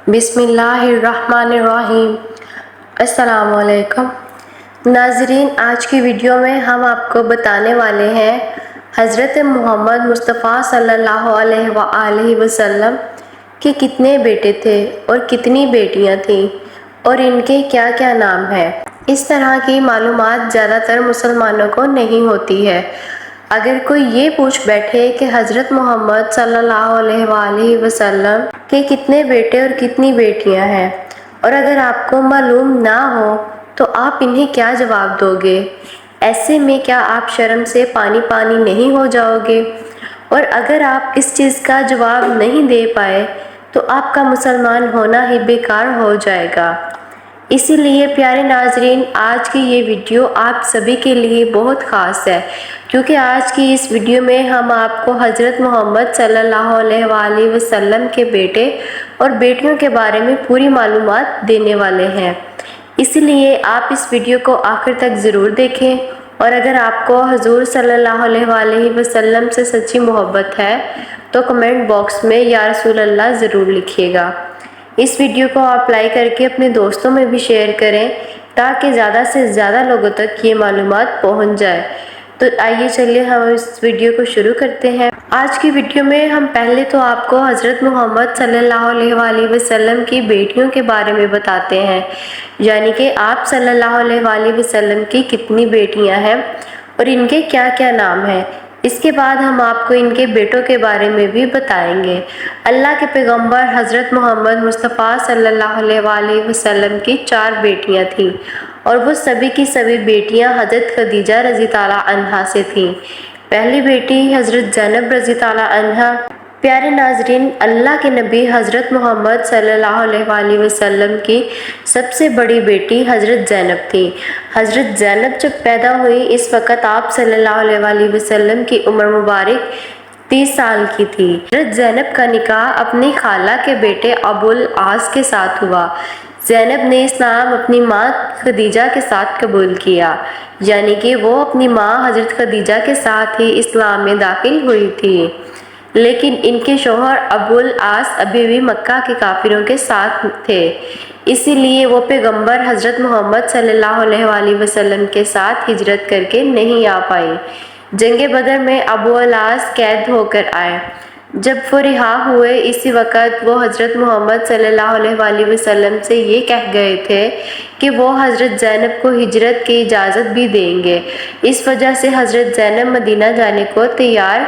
بسم اللہ الرحمن الرحیم۔ السلام علیکم ناظرین، آج کی ویڈیو میں ہم آپ کو بتانے والے ہیں حضرت محمد مصطفیٰ صلی اللہ علیہ وآلہ وسلم کے کتنے بیٹے تھے اور کتنی بیٹیاں تھیں اور ان کے کیا کیا نام ہیں۔ اس طرح کی معلومات زیادہ تر مسلمانوں کو نہیں ہوتی ہے۔ اگر کوئی یہ پوچھ بیٹھے کہ حضرت محمد صلی اللہ علیہ وآلہ وسلم کے کتنے بیٹے اور کتنی بیٹیاں ہیں، اور اگر آپ کو معلوم نہ ہو تو آپ انہیں کیا جواب دو گے؟ ایسے میں کیا آپ شرم سے پانی پانی نہیں ہو جاؤ گے؟ اور اگر آپ اس چیز کا جواب نہیں دے پائے تو آپ کا مسلمان ہونا ہی بیکار ہو جائے گا۔ اسی لیے پیارے ناظرین، آج کی یہ ویڈیو آپ سبھی کے لیے بہت خاص ہے، کیونکہ آج کی اس ویڈیو میں ہم آپ کو حضرت محمد صلی اللہ علیہ وآلہ وسلم کے بیٹے اور بیٹیوں کے بارے میں پوری معلومات دینے والے ہیں۔ اسی لیے آپ اس ویڈیو کو آخر تک ضرور دیکھیں، اور اگر آپ کو حضور صلی اللہ علیہ وآلہ وسلم سے سچی محبت ہے تو کمنٹ باکس میں یا رسول اللہ ضرور لکھیے گا۔ اس ویڈیو کو آپ لائک کر کے اپنے دوستوں میں بھی شیئر کریں تاکہ زیادہ سے زیادہ لوگوں تک یہ معلومات پہنچ جائے۔ تو آئیے چلیے ہم اس ویڈیو کو شروع کرتے ہیں۔ آج کی ویڈیو میں ہم پہلے تو آپ کو حضرت محمد صلی اللہ علیہ وآلہ وسلم کی بیٹیوں کے بارے میں بتاتے ہیں، یعنی کہ آپ صلی اللہ علیہ وآلہ وسلم کی کتنی بیٹیاں ہیں اور ان کے کیا کیا نام ہیں۔ اس کے بعد ہم آپ کو ان کے بیٹوں کے بارے میں بھی بتائیں گے۔ اللہ کے پیغمبر حضرت محمد مصطفیٰ صلی اللہ علیہ وآلہ وسلم کی 4 بیٹیاں تھیں، اور وہ سبھی کی سبھی بیٹیاں حضرت خدیجہ رضی تعالیٰ عنہا سے تھیں۔ پہلی بیٹی حضرت زینب رضی تعالیٰ عنہا۔ پیارے ناظرین، اللہ کے نبی حضرت محمد صلی اللہ علیہ وآلہ وسلم کی سب سے بڑی بیٹی حضرت زینب تھی۔ حضرت زینب جب پیدا ہوئی اس وقت آپ صلی اللہ علیہ وآلہ وسلم کی عمر مبارک 30 سال کی تھی۔ حضرت زینب کا نکاح اپنی خالہ کے بیٹے ابو العاص کے ساتھ ہوا۔ زینب نے اسلام اپنی ماں خدیجہ کے ساتھ قبول کیا، یعنی کہ وہ اپنی ماں حضرت خدیجہ کے ساتھ ہی اسلام میں داخل ہوئی تھی، لیکن ان کے شوہر ابو العاص ابھی بھی مکہ کے کافروں کے ساتھ تھے، اسی لیے وہ پیغمبر حضرت محمد صلی اللہ علیہ وآلہ وسلم کے ساتھ ہجرت کر کے نہیں آ پائی۔ جنگ بدر میں ابو العاص قید ہو کر آئے۔ جب وہ رہا ہوئے اسی وقت وہ حضرت محمد صلی اللہ علیہ وآلہ وسلم سے یہ کہہ گئے تھے کہ وہ حضرت زینب کو ہجرت کی اجازت بھی دیں گے۔ اس وجہ سے حضرت زینب مدینہ جانے کو تیار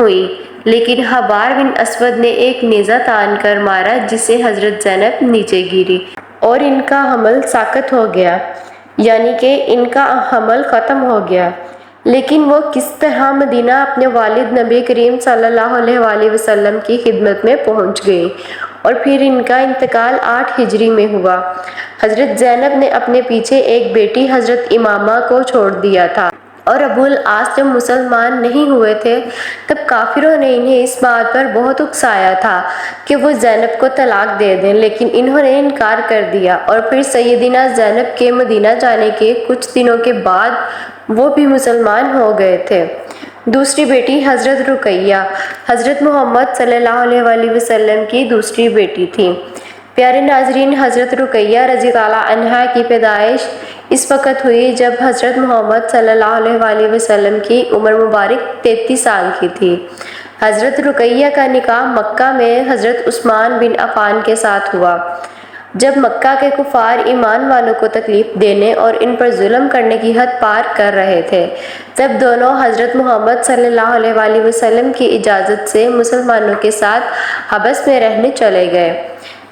ہوئیں، لیکن حبار بن اسود نے ایک نیزہ تان کر مارا جس سے حضرت زینب نیچے گری اور ان کا حمل ساقط ہو گیا، یعنی کہ ان کا حمل ختم ہو گیا۔ لیکن وہ کس طرح مدینہ اپنے والد نبی کریم صلی اللہ علیہ وآلہ وسلم کی خدمت میں پہنچ گئی، اور پھر ان کا انتقال 8 ہجری میں ہوا۔ حضرت زینب نے اپنے پیچھے ایک بیٹی حضرت امامہ کو چھوڑ دیا تھا، اور ابو العاص جب مسلمان نہیں ہوئے تھے تب کافروں نے انہیں اس بات پر بہت اکسایا تھا کہ وہ زینب کو طلاق دے دیں، لیکن انہوں نے انکار کر دیا، اور پھر سیدنا زینب کے مدینہ جانے کے کچھ دنوں کے بعد وہ بھی مسلمان ہو گئے تھے۔ دوسری بیٹی حضرت رقیہ حضرت محمد صلی اللہ علیہ وآلہ وسلم کی دوسری بیٹی تھی۔ پیارے ناظرین، حضرت رقیہ رضی تعالیٰ عنہا کی پیدائش اس وقت ہوئی جب حضرت محمد صلی اللہ علیہ وآلہ وسلم کی عمر مبارک 33 سال کی تھی۔ حضرت رقیہ کا نکاح مکہ میں حضرت عثمان بن عفان کے ساتھ ہوا۔ جب مکہ کے کفار ایمان والوں کو تکلیف دینے اور ان پر ظلم کرنے کی حد پار کر رہے تھے، تب دونوں حضرت محمد صلی اللہ علیہ وآلہ وسلم کی اجازت سے مسلمانوں کے ساتھ حبس میں رہنے چلے گئے،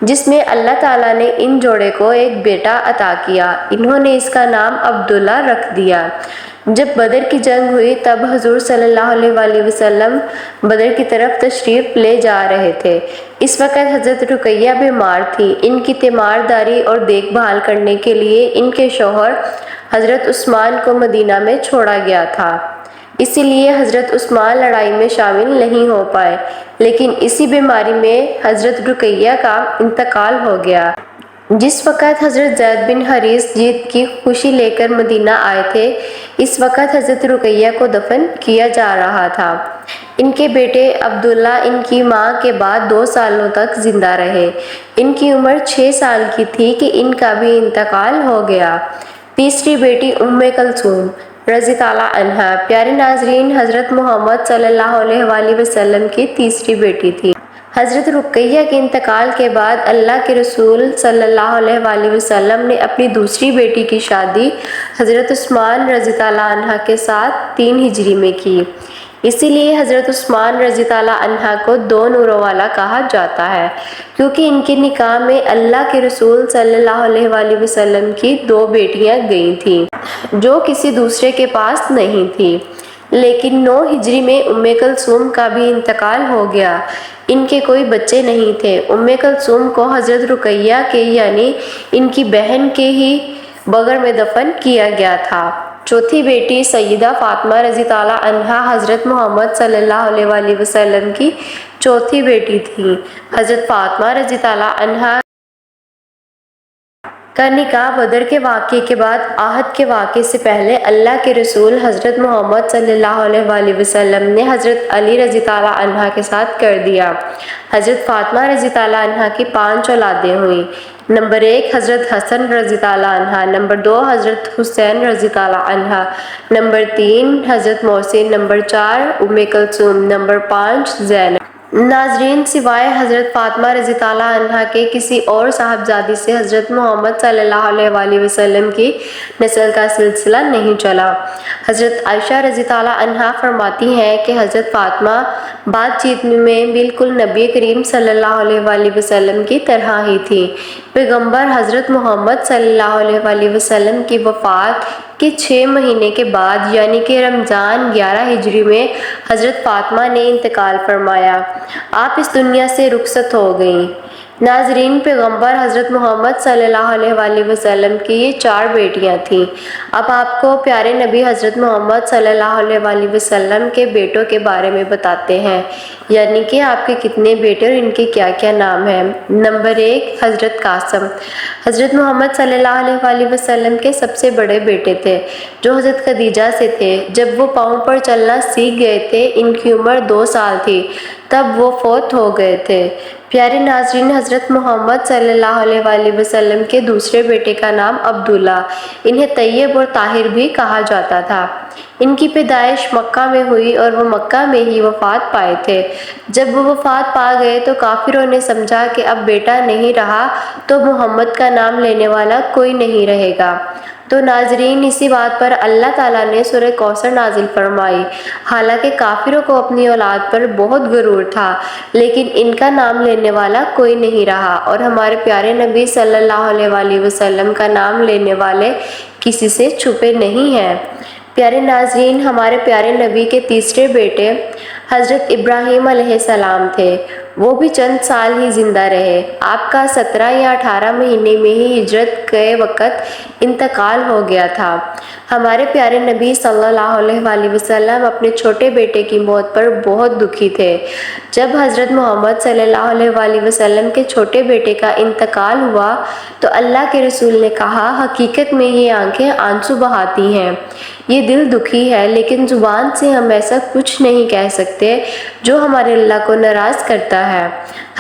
جس میں اللہ تعالیٰ نے ان جوڑے کو ایک بیٹا عطا کیا۔ انہوں نے اس کا نام عبداللہ رکھ دیا۔ جب بدر کی جنگ ہوئی تب حضور صلی اللہ علیہ وآلہ وسلم بدر کی طرف تشریف لے جا رہے تھے۔ اس وقت حضرت رقیہ بیمار تھی۔ ان کی تیمارداری اور دیکھ بھال کرنے کے لیے ان کے شوہر حضرت عثمان کو مدینہ میں چھوڑا گیا تھا، اسی لیے حضرت عثمان لڑائی میں شامل نہیں ہو پائے، لیکن اسی بیماری میں حضرت رقیہ کا انتقال ہو گیا۔ جس وقت حضرت زید بن حارث جیت کی خوشی لے کر مدینہ آئے تھے، اس وقت حضرت رقیہ کو دفن کیا جا رہا تھا۔ ان کے بیٹے عبداللہ ان کی ماں کے بعد 2 سالوں تک زندہ رہے۔ ان کی عمر 6 سال کی تھی کہ ان کا بھی انتقال ہو گیا۔ تیسری بیٹی ام کلثوم رضی اللہ عنہا پیارے ناظرین حضرت محمد صلی اللہ علیہ وآلہ وسلم کی تیسری بیٹی تھی۔ حضرت رقیہ کے انتقال کے بعد اللہ کے رسول صلی اللہ علیہ وآلہ وسلم نے اپنی دوسری بیٹی کی شادی حضرت عثمان رضی اللہ عنہ کے ساتھ 3 ہجری میں کی۔ اسی لیے حضرت عثمان رضی اللہ عنہ کو 2 نوروں والا کہا جاتا ہے، کیونکہ ان کے نکاح میں اللہ کے رسول صلی اللہ علیہ وآلہ وسلم کی 2 بیٹیاں گئی تھیں جو کسی دوسرے کے پاس نہیں تھی۔ لیکن 9 ہجری میں ام کلثوم کا بھی انتقال ہو گیا۔ ان کے کوئی بچے نہیں تھے۔ ام کلثوم کو حضرت رقیہ کے یعنی ان کی بہن کے ہی بغل میں دفن کیا گیا تھا۔ چوتھی بیٹی سیدہ فاطمہ رضی اللہ عنہا حضرت محمد صلی اللہ علیہ وآلہ وسلم کی چوتھی بیٹی تھی۔ حضرت فاطمہ رضی اللہ عنہا کا نکاح بدر کے واقعے کے بعد احد کے واقعے سے پہلے اللہ کے رسول حضرت محمد صلی اللہ علیہ وآلہ وسلم نے حضرت علی رضی اللہ عنہ کے ساتھ کر دیا۔ حضرت فاطمہ رضی اللہ عنہ کی 5 اولادیں ہوئیں۔ نمبر 1 حضرت حسن رضی اللہ عنہ، نمبر 2 حضرت حسین رضی اللہ عنہ، نمبر 3 حضرت محسن، نمبر 4 ام کلثوم، نمبر 5 زینب۔ ناظرین سوائے حضرت فاطمہ رضی اللہ عنہ کے کسی اور صاحبزادی سے حضرت محمد صلی اللہ علیہ وآلہ وسلم کی نسل کا سلسلہ نہیں چلا۔ حضرت عائشہ رضی اللہ عنہا فرماتی ہیں کہ حضرت فاطمہ بات چیت میں بالکل نبی کریم صلی اللہ علیہ وآلہ وسلم کی طرح ہی تھی۔ پیغمبر حضرت محمد صلی اللہ علیہ وآلہ وسلم کی وفات کے 6 مہینے کے بعد یعنی کہ رمضان 11 ہجری میں حضرت فاطمہ نے انتقال فرمایا۔ آپ اس دنیا سے رخصت ہو گئیں۔ ناظرین پیغمبر حضرت محمد صلی اللہ علیہ وآلہ وسلم کی یہ 4 بیٹیاں تھیں۔ اب آپ کو پیارے نبی حضرت محمد صلی اللہ علیہ وآلہ وسلم کے بیٹوں کے بارے میں بتاتے ہیں، یعنی کہ آپ کے کتنے بیٹے اور ان کے کیا کیا نام ہیں۔ نمبر 1 حضرت قاسم حضرت محمد صلی اللہ علیہ وآلہ وسلم کے سب سے بڑے بیٹے تھے جو حضرت خدیجہ سے تھے۔ جب وہ پاؤں پر چلنا سیکھ گئے تھے، ان کی عمر 2 سال تھی، تب وہ فوت ہو گئے تھے۔ پیارے ناظرین حضرت محمد صلی اللہ علیہ وآلہ وسلم کے دوسرے بیٹے کا نام عبداللہ، انہیں طیب اور طاہر بھی کہا جاتا تھا۔ ان کی پیدائش مکہ میں ہوئی اور وہ مکہ میں ہی وفات پائے تھے۔ جب وہ وفات پا گئے تو کافروں نے سمجھا کہ اب بیٹا نہیں رہا تو محمد کا نام لینے والا کوئی نہیں رہے گا۔ تو ناظرین اسی بات پر اللہ تعالیٰ نے سورہ کوثر نازل فرمائی۔ حالانکہ کافروں کو اپنی اولاد پر بہت غرور تھا، لیکن ان کا نام لینے والا کوئی نہیں رہا، اور ہمارے پیارے نبی صلی اللہ علیہ وآلہ وسلم کا نام لینے والے کسی سے چھپے نہیں ہیں۔ پیارے ناظرین ہمارے پیارے نبی کے تیسرے بیٹے حضرت ابراہیم علیہ السلام تھے۔ وہ بھی چند سال ہی زندہ رہے۔ آپ کا 17 یا 18 مہینے میں ہی ہجرت کے وقت انتقال ہو گیا تھا۔ ہمارے پیارے نبی صلی اللہ علیہ وآلہ وسلم اپنے چھوٹے بیٹے کی موت پر بہت دکھی تھے۔ جب حضرت محمد صلی اللہ علیہ وآلہ وسلم کے چھوٹے بیٹے کا انتقال ہوا تو اللہ کے رسول نے کہا، حقیقت میں یہ آنکھیں آنسو بہاتی ہیں، یہ دل دکھی ہے، لیکن زبان سے ہم ایسا کچھ نہیں کہہ سکتے جو ہمارے اللہ کو ناراض کرتا ہے۔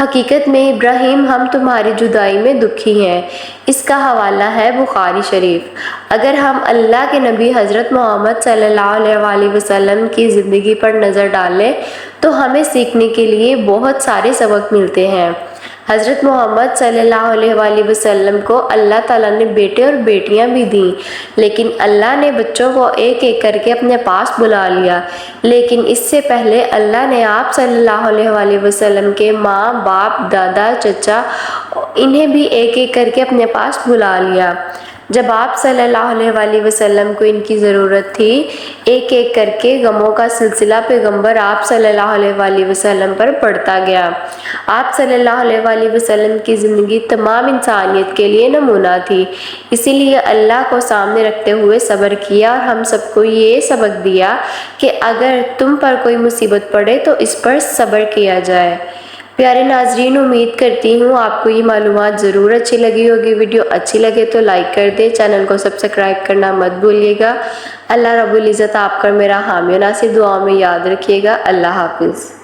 حقیقت میں ابراہیم ہم تمہاری جدائی میں دکھی ہیں۔ اس کا حوالہ ہے بخاری شریف۔ اگر ہم اللہ کے نبی حضرت محمد صلی اللہ علیہ وآلہ وسلم کی زندگی پر نظر ڈالیں تو ہمیں سیکھنے کے لیے بہت سارے سبق ملتے ہیں۔ حضرت محمد صلی اللہ علیہ وآلہ وسلم کو اللہ تعالیٰ نے بیٹے اور بیٹیاں بھی دیں، لیکن اللہ نے بچوں کو ایک ایک کر کے اپنے پاس بلا لیا۔ لیکن اس سے پہلے اللہ نے آپ صلی اللہ علیہ وآلہ وسلم کے ماں، باپ، دادا، چچا انہیں بھی ایک ایک کر کے اپنے پاس بلا لیا۔ جب آپ صلی اللہ علیہ وآلہ وسلم کو ان کی ضرورت تھی، ایک ایک کر کے غموں کا سلسلہ پیغمبر آپ صلی اللہ علیہ وآلہ وسلم پر پڑتا گیا۔ آپ صلی اللہ علیہ وآلہ وسلم کی زندگی تمام انسانیت کے لیے نمونہ تھی، اسی لیے اللہ کو سامنے رکھتے ہوئے صبر کیا اور ہم سب کو یہ سبق دیا کہ اگر تم پر کوئی مصیبت پڑے تو اس پر صبر کیا جائے۔ پیارے ناظرین، امید کرتی ہوں آپ کو یہ معلومات ضرور اچھی لگی ہوگی۔ ویڈیو اچھی لگے تو لائک کر دیں، چینل کو سبسکرائب کرنا مت بھولیے گا۔ اللہ رب العزت آپ کا میرا حامی و ناصر، دعاؤں میں یاد رکھیے گا۔ اللہ حافظ۔